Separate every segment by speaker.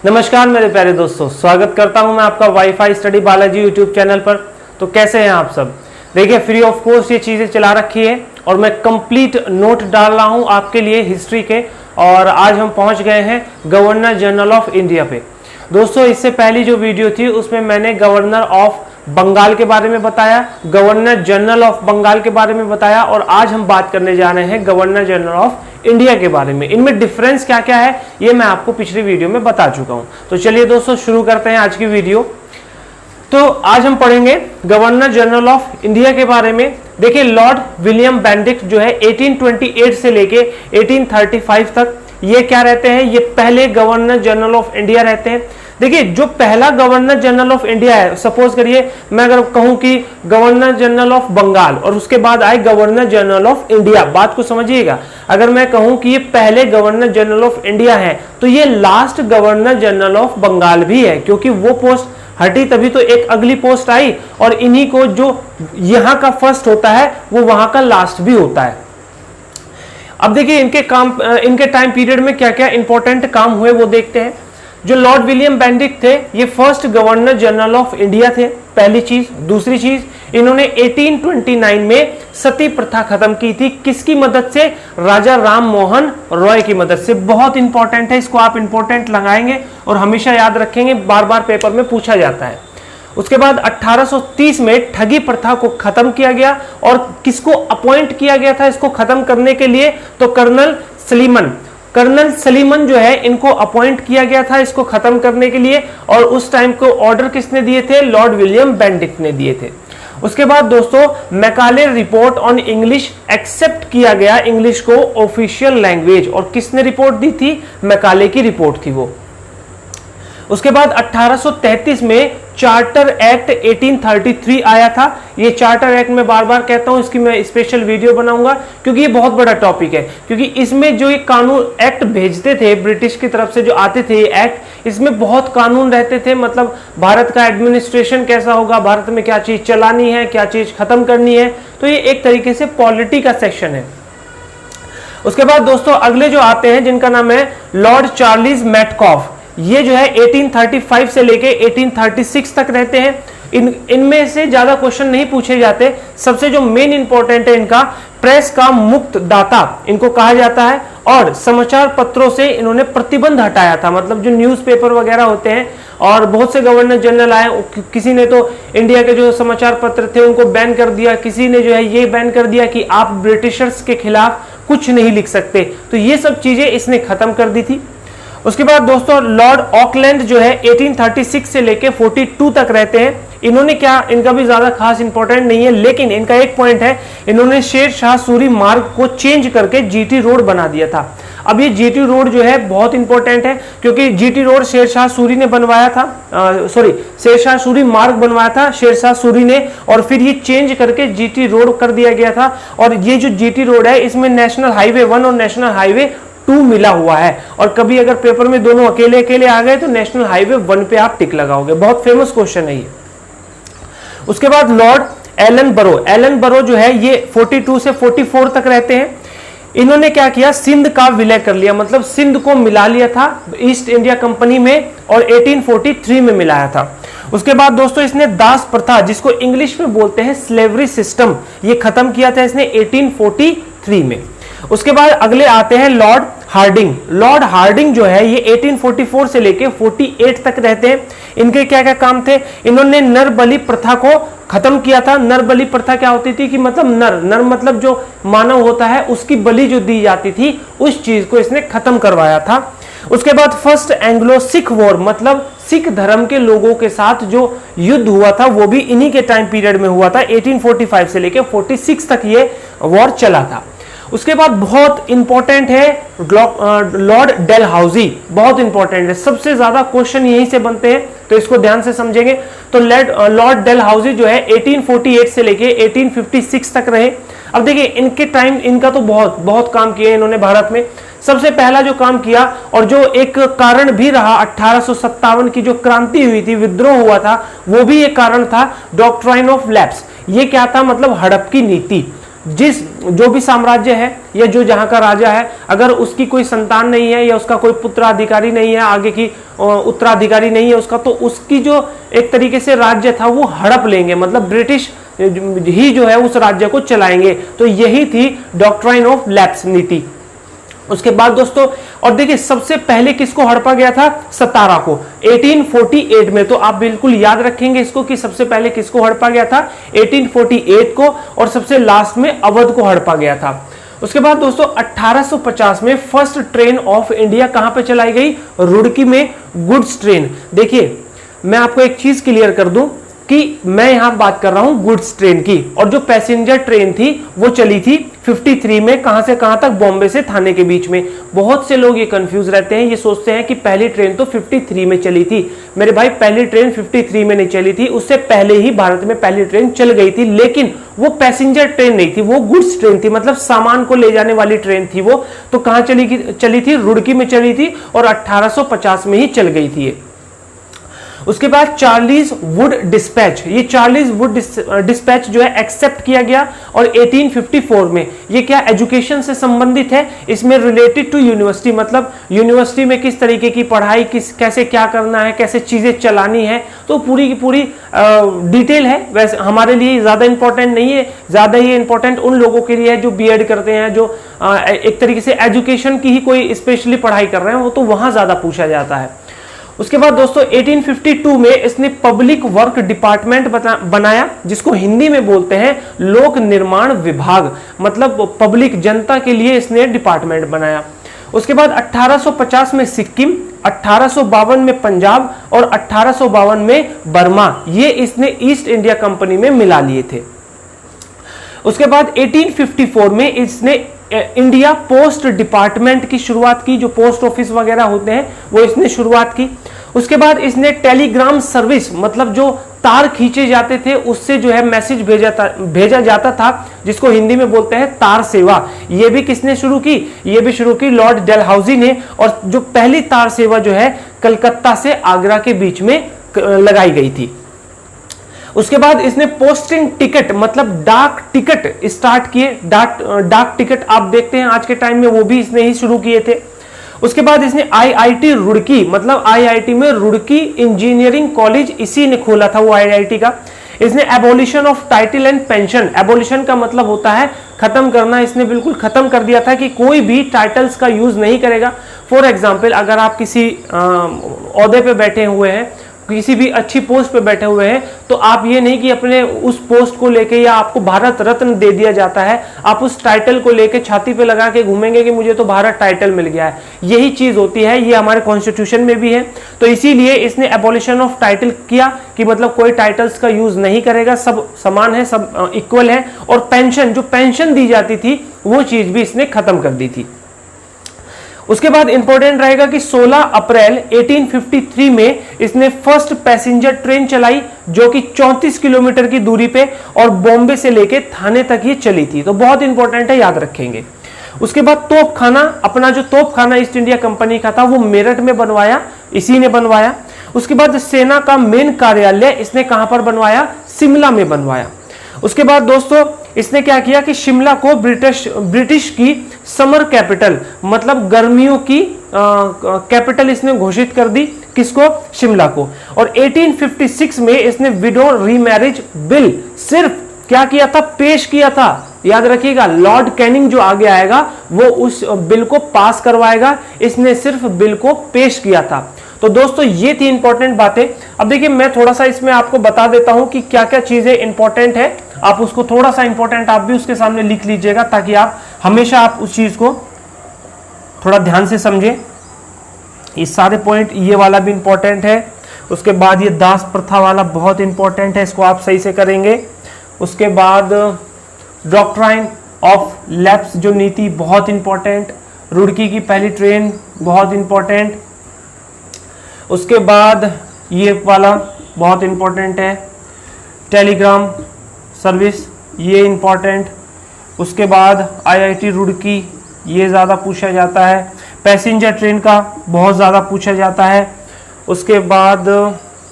Speaker 1: नमस्कार मेरे प्यारे दोस्तों, स्वागत करता हूं मैं आपका wifi study Balaji YouTube channel पर। तो कैसे हैं आप सब? देखिए, फ्री ऑफ कोर्स ये चीज़ें चला रखी है और मैं कंप्लीट नोट डाल रहा हूं आपके लिए हिस्ट्री के। और आज हम पहुंच गए हैं गवर्नर जनरल ऑफ इंडिया पे। दोस्तों, इससे पहली जो वीडियो थी उसमें मैंने गवर्नर ऑफ बंगाल के बारे में बताया, गवर्नर जनरल ऑफ बंगाल के बारे में बताया, और आज हम बात करने जा रहे हैं गवर्नर जनरल ऑफ इंडिया के बारे में। इनमें डिफरेंस क्या क्या है ये मैं आपको पिछली वीडियो में बता चुका हूं। तो चलिए दोस्तों, शुरू करते हैं आज की वीडियो। तो आज हम पढ़ेंगे गवर्नर जनरल ऑफ इंडिया के बारे में। देखिए, लॉर्ड विलियम बेनेडिक्ट जो है 1828 से लेके 1835 तक ये क्या रहते हैं, ये पहले गवर्नर जनरल ऑफ इंडिया रहते हैं। देखिए, जो पहला गवर्नर जनरल ऑफ इंडिया है, सपोज करिए मैं अगर कहूं कि गवर्नर जनरल ऑफ बंगाल और उसके बाद आए गवर्नर जनरल ऑफ इंडिया, बात को समझिएगा। अगर मैं कहूं कि ये पहले गवर्नर जनरल ऑफ इंडिया है तो ये last governor general of Bengal भी है, क्योंकि वो पोस्ट हटी तभी तो एक अगली पोस्ट आई, और इन्हीं को जो यहां का फर्स्ट होता है वो वहां का लास्ट भी होता है। अब देखिए, इनके टाइम पीरियड में क्या क्या इंपॉर्टेंट काम हुए वो देखते हैं। जो लॉर्ड विलियम बेनेडिक्ट थे, ये first governor general of India थे, पहली चीज। दूसरी चीज, इन्होंने 1829 में सती प्रथा खत्म की थी। किसकी मदद से? राजा राम मोहन रॉय की मदद से। बहुत इंपॉर्टेंट है, इसको आप इंपॉर्टेंट लगाएंगे और हमेशा याद रखेंगे, बार बार पेपर में पूछा जाता है। उसके बाद 1830 में ठगी प्रथा को खत्म किया गया, और किसको अपॉइंट किया गया था इसको खत्म करने के लिए? तो कर्नल सलीमन जो है, इनको अपॉइंट किया गया था इसको खत्म करने के लिए। और उस टाइम को ऑर्डर किसने दिए थे? लॉर्ड विलियम बेनेडिक्ट ने दिए थे। उसके बाद दोस्तों, Macaulay report on English accept किया गया, इंग्लिश को ऑफिशियल लैंग्वेज। और किसने रिपोर्ट दी थी? मैकाले की रिपोर्ट थी वो। उसके बाद 1833 में चार्टर एक्ट 1833 आया था। ये चार्टर एक्ट में बार बार कहता हूं, इसकी मैं स्पेशल वीडियो बनाऊंगा क्योंकि ये बहुत बड़ा टॉपिक है। क्योंकि इसमें जो ये कानून एक्ट भेजते थे ब्रिटिश की तरफ से, जो आते थे ये एक्ट, इसमें बहुत कानून रहते थे। मतलब भारत का एडमिनिस्ट्रेशन कैसा होगा, भारत में क्या चीज चलानी है, क्या चीज खत्म करनी है। तो ये एक तरीके से पॉलिटी का सेक्शन है। उसके बाद दोस्तों, अगले जो आते हैं जिनका नाम है लॉर्ड चार्ल्स मैटकॉफ। ये जो है 1835 से लेके 1836 तक रहते हैं। इनमें से ज्यादा क्वेश्चन नहीं पूछे जाते। सबसे जो मेन इंपॉर्टेंट है इनका, प्रेस का मुक्त दाता इनको कहा जाता है, और समाचार पत्रों से इन्होंने प्रतिबंध हटाया था। मतलब जो न्यूज़पेपर वगैरह होते हैं, और बहुत से गवर्नर जनरल आए, किसी ने तो इंडिया के जो समाचार पत्र थे उनको बैन कर दिया, किसी ने जो है ये बैन कर दिया कि आप ब्रिटिशर्स के खिलाफ कुछ नहीं लिख सकते। तो ये सब चीजें इसने खत्म कर दी थी। उसके बाद दोस्तों, लॉर्ड ऑकलैंड जो है 1836 से लेके 42 तक रहते हैं। इन्होंने क्या, इनका भी ज्यादा खास इंपॉर्टेंट नहीं है, लेकिन इनका एक पॉइंट है, इन्होंने शेर शाह सूरी मार्ग को चेंज करके जीटी रोड बना दिया था। अब ये जीटी रोड जो है बहुत इंपॉर्टेंट है, क्योंकि जीटी रोड शेर शाह सूरी ने बनवाया था, शेर शाह सूरी मार्ग बनवाया था शेर शाह सूरी ने, और फिर ये चेंज करके जीटी रोड कर दिया गया था। और ये जो जीटी रोड है, इसमें नेशनल हाईवे 1 और नेशनल हाईवे 2 मिला हुआ है। और कभी अगर पेपर में दोनों अकेले अकेले आ गए तो नेशनल हाईवे 1 पे आप टिक लगाओगे। बहुत फेमस क्वेश्चन है ये। उसके बाद लॉर्ड एलन बरो जो है, ये 42 से 44 तक रहते हैं। इन्होंने क्या किया? सिंध का विलय कर लिया, मतलब सिंध को मिला लिया था ईस्ट इंडिया कंपनी में, और 1843 में मिलाया था। उसके बाद दोस्तों, इसने दास प्रथा, जिसको इंग्लिश में बोलते हैं स्लेवरी सिस्टम, ये खत्म किया था इसने 1843 में। उसके बाद अगले आते हैं लॉर्ड हार्डिंग जो है, ये 1844 से लेके 48 तक रहते हैं। इनके क्या क्या काम थे? इन्होंने नर बलि प्रथा को खत्म किया था। नर बलि प्रथा क्या होती थी कि मतलब नर मतलब जो मानव होता है उसकी बलि जो दी जाती थी, उस चीज को इसने खत्म करवाया था। उसके बाद फर्स्ट एंग्लो सिख वॉर, मतलब सिख धर्म के लोगों के साथ जो युद्ध हुआ था वो भी इन्हीं के टाइम पीरियड में हुआ था। 1845 से लेके 46 तक ये वॉर चला था। उसके बाद बहुत इंपॉर्टेंट है लॉर्ड डेलहाउसी, बहुत इंपॉर्टेंट है, सबसे ज्यादा क्वेश्चन यहीं से बनते हैं, तो इसको ध्यान से समझेंगे। तो लॉर्ड डेलहाउसी जो है 1848 से लेके 1856 तक रहे। अब देखिए, इनके टाइम इनका तो बहुत काम किया इन्होंने भारत में। सबसे पहला जो काम किया, और जो एक कारण भी रहा, 1857 की जो क्रांति हुई थी, विद्रोह हुआ था, वो भी एक कारण था, डॉक्ट्राइन ऑफ लैप्स। ये क्या था? मतलब हड़प की नीति। जो भी साम्राज्य है या जो जहां का राजा है, अगर उसकी कोई संतान नहीं है या उसका कोई पुत्राधिकारी नहीं है, आगे की उत्तराधिकारी नहीं है उसका, तो उसकी जो एक तरीके से राज्य था वो हड़प लेंगे, मतलब ब्रिटिश ही जो है उस राज्य को चलाएंगे। तो यही थी डॉक्ट्राइन ऑफ लैप्स नीति। उसके बाद दोस्तों, और देखिए सबसे पहले किसको हड़पा गया था? सतारा को 1848 में। तो आप बिल्कुल याद रखेंगे इसको कि सबसे पहले किसको हड़पा गया था? 1848 को, और सबसे लास्ट में अवध को हड़पा गया था। उसके बाद दोस्तों 1850 में फर्स्ट ट्रेन ऑफ इंडिया कहां पे चलाई गई? रुड़की में गुड्स ट्रेन। देखिए मैं आपको एक चीज क्लियर कर दूं कि मैं यहां बात कर रहा हूं गुड्स ट्रेन की, और जो पैसेंजर ट्रेन थी वो चली थी 53 में, कहां से कहां तक? बॉम्बे से थाने के बीच में। बहुत से लोग ये कंफ्यूज रहते हैं, ये सोचते हैं कि पहली ट्रेन तो 53 में चली थी। मेरे भाई पहली ट्रेन 53 में नहीं चली थी, उससे पहले ही भारत में पहली ट्रेन चल गई थी, लेकिन वो पैसेंजर ट्रेन नहीं थी, वो गुड्स ट्रेन थी, मतलब सामान को ले जाने वाली ट्रेन थी वो। तो कहां चली थी? रुड़की में चली थी, और 1850 में ही चल गई थी। उसके बाद चार्लीज वुड डिस्पैच, ये चार्लीज वुड डिस्पैच जो है एक्सेप्ट किया गया, और 1854 में ये क्या? एजुकेशन से संबंधित है, इसमें रिलेटेड टू यूनिवर्सिटी, मतलब यूनिवर्सिटी में किस तरीके की पढ़ाई, कैसे क्या करना है, कैसे चीजें चलानी है, तो पूरी की पूरी डिटेल है। वैसे हमारे लिए ज्यादा इंपॉर्टेंट नहीं है, ज्यादा ये इंपॉर्टेंट उन लोगों के लिए है जो बीएड करते हैं, जो एक तरीके से एजुकेशन की ही कोई स्पेशली पढ़ाई कर रहे हैं, वो तो वहां ज्यादा पूछा जाता है। उसके बाद दोस्तों 1852 में इसने पब्लिक वर्क डिपार्टमेंट बनाया, जिसको हिंदी में बोलते हैं लोक निर्माण विभाग, मतलब पब्लिक जनता के लिए इसने डिपार्टमेंट बनाया। उसके बाद 1850 में सिक्किम, 1852 में पंजाब, और 1852 में बर्मा, ये इसने ईस्ट इंडिया कंपनी में मिला लिए थे। उसके बाद 1854 में इसने इंडिया पोस्ट डिपार्टमेंट की शुरुआत की, जो पोस्ट ऑफिस वगैरह होते हैं वो इसने शुरुआत की। उसके बाद इसने टेलीग्राम सर्विस, मतलब जो तार खींचे जाते थे उससे जो है मैसेज भेजा जाता था, जिसको हिंदी में बोलते हैं तार सेवा, ये भी किसने शुरू की? ये भी शुरू की लॉर्ड डलहौजी ने, और जो पहली तार सेवा जो है कलकत्ता से आगरा के बीच में लगाई गई थी। उसके बाद इसने पोस्टिंग टिकट, मतलब डाक टिकट स्टार्ट किए। डाक टिकट आप देखते हैं आज के टाइम में, वो भी इसने ही शुरू किए थे। उसके बाद इसने आईआईटी रुड़की, मतलब आईआईटी में रुड़की इंजीनियरिंग कॉलेज इसी ने खोला था, वो आईआईटी का। इसने abolition of title and pension, abolition का मतलब होता है खत्म करना, इसने बिल्कुल खत्म कर दिया था कि कोई भी टाइटल्स का यूज नहीं करेगा। फॉर एग्जाम्पल, अगर आप किसी ओहदे पे बैठे हुए हैं, किसी भी अच्छी पोस्ट पे बैठे हुए हैं, तो आप ये नहीं कि अपने उस पोस्ट को लेके, या आपको भारत रत्न दे दिया जाता है, आप उस टाइटल को लेके छाती पे लगा के घूमेंगे कि मुझे तो भारत टाइटल मिल गया है। यही चीज होती है, ये हमारे कॉन्स्टिट्यूशन में भी है। तो इसीलिए इसने एबोलिशन ऑफ टाइटल किया कि मतलब कोई टाइटल्स का यूज नहीं करेगा, सब समान है, सब इक्वल है। और पेंशन, जो पेंशन दी जाती थी वो चीज भी इसने खत्म कर दी थी। उसके बाद इंपॉर्टेंट रहेगा कि 16 अप्रैल 1853 में इसने फर्स्ट पैसेंजर ट्रेन चलाई, जो कि 34 किलोमीटर की दूरी पे और बॉम्बे से लेके थाने तक ये चली थी। तो बहुत इंपॉर्टेंट है, याद रखेंगे। उसके बाद तोपखाना, अपना जो तोपखाना ईस्ट इंडिया कंपनी का था वो मेरठ में बनवाया, इसी ने बनवाया। उसके बाद सेना का मेन कार्यालय इसने कहां पर बनवाया? शिमला में बनवाया। उसके बाद दोस्तों इसने क्या किया कि शिमला को ब्रिटिश की समर कैपिटल, मतलब गर्मियों की कैपिटल इसने घोषित कर दी। किसको? शिमला को। और 1856 में इसने विडो रीमैरिज बिल सिर्फ क्या किया था? पेश किया था। याद रखिएगा, लॉर्ड कैनिंग जो आगे आएगा वो उस बिल को पास करवाएगा, इसने सिर्फ बिल को पेश किया था। तो दोस्तों ये थी इंपॉर्टेंट बातें। अब देखिए मैं थोड़ा सा इसमें आपको बता देता हूं कि क्या क्या चीजें इंपॉर्टेंट है, आप उसको थोड़ा सा इंपॉर्टेंट आप भी उसके सामने लिख लीजिएगा, ताकि आप हमेशा आप उस चीज को थोड़ा ध्यान से समझें। ये सारे पॉइंट, ये वाला भी इंपॉर्टेंट है। उसके बाद ये दास प्रथा वाला बहुत इंपॉर्टेंट है, इसको आप सही से करेंगे। उसके बाद डॉक्ट्राइन ऑफ लैप्स जो नीति बहुत इंपॉर्टेंट, रुड़की की पहली ट्रेन बहुत इंपॉर्टेंट। उसके बाद ये वाला बहुत इंपॉर्टेंट है, टेलीग्राम सर्विस, ये इंपॉर्टेंट। उसके बाद आईआईटी रुड़की, ये ज़्यादा पूछा जाता है। पैसेंजर ट्रेन का बहुत ज़्यादा पूछा जाता है। उसके बाद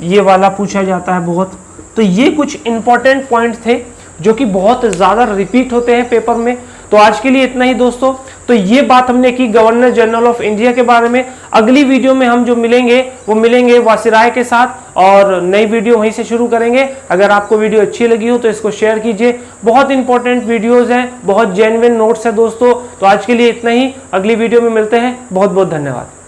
Speaker 1: ये वाला पूछा जाता है बहुत। तो ये कुछ इंपॉर्टेंट पॉइंट थे जो कि बहुत ज़्यादा रिपीट होते हैं पेपर में। तो आज के लिए इतना ही दोस्तों। तो ये बात हमने की गवर्नर जनरल ऑफ इंडिया के बारे में। अगली वीडियो में हम जो मिलेंगे वो मिलेंगे वायसराय के साथ और नई वीडियो वहीं से शुरू करेंगे। अगर आपको वीडियो अच्छी लगी हो तो इसको शेयर कीजिए। बहुत इंपॉर्टेंट वीडियोस हैं, बहुत जेन्युइन नोट्स हैं दोस्तों। तो आज के लिए इतना ही, अगली वीडियो में मिलते हैं। बहुत बहुत धन्यवाद।